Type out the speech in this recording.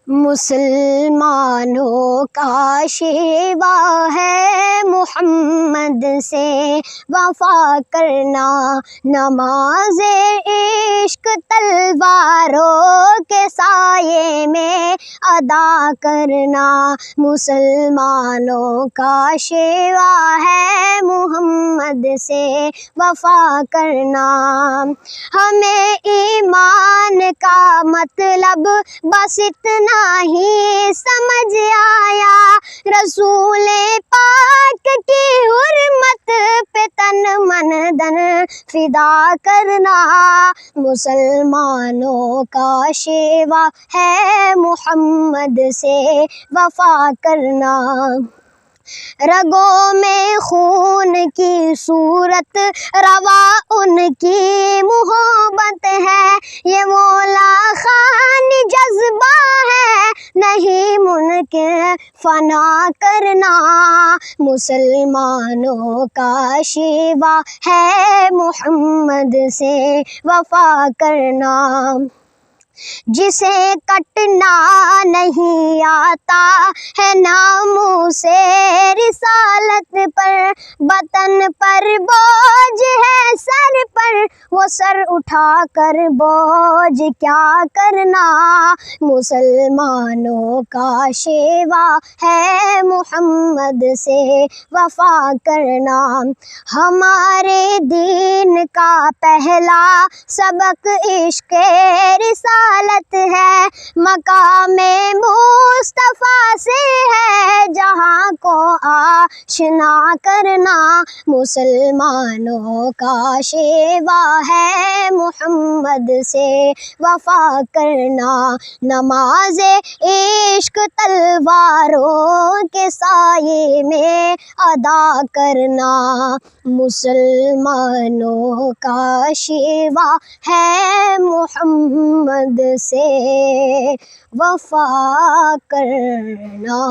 مسلمانوں کا شیوا ہے محمد سے وفا کرنا، نماز عشق تلواروں کے سائے میں ادا کرنا۔ مسلمانوں کا شیوا ہے محمد سے وفا کرنا۔ ہمیں ایمان کا مطلب بس اتنا ہی سمجھ آیا، رسول پاک کی حرمت پہ تن من دن فدا کرنا۔ مسلمانوں کا شیوا ہے محمد سے وفا کرنا۔ رگوں میں خون کی صورت روا ان کی محبت ہے، یہ مولا خانی جذبہ ہے نہیں ممکن فنا کرنا۔ مسلمانوں کا شیوا ہے محمد سے وفا کرنا۔ جسے کٹنا نہیں آتا ہے ناموس رسالت پر، وطن پر بوجھ ہے سر پر، وہ سر اٹھا کر بوجھ کیا کرنا۔ مسلمانوں کا شیوا ہے محمد سے وفا کرنا۔ ہمارے دین کا پہلا سبق عشق رسالت ہے، مقام مصطفیٰ سے ہے جہاں کو آشنا کرنا۔ مسلمانوں کا شیوا ہے محمد سے وفا کرنا، نماز عشق تلواروں کے سائے میں ادا کرنا۔ مسلمانوں کا شیوا ہے محمد سے وفا کرنا۔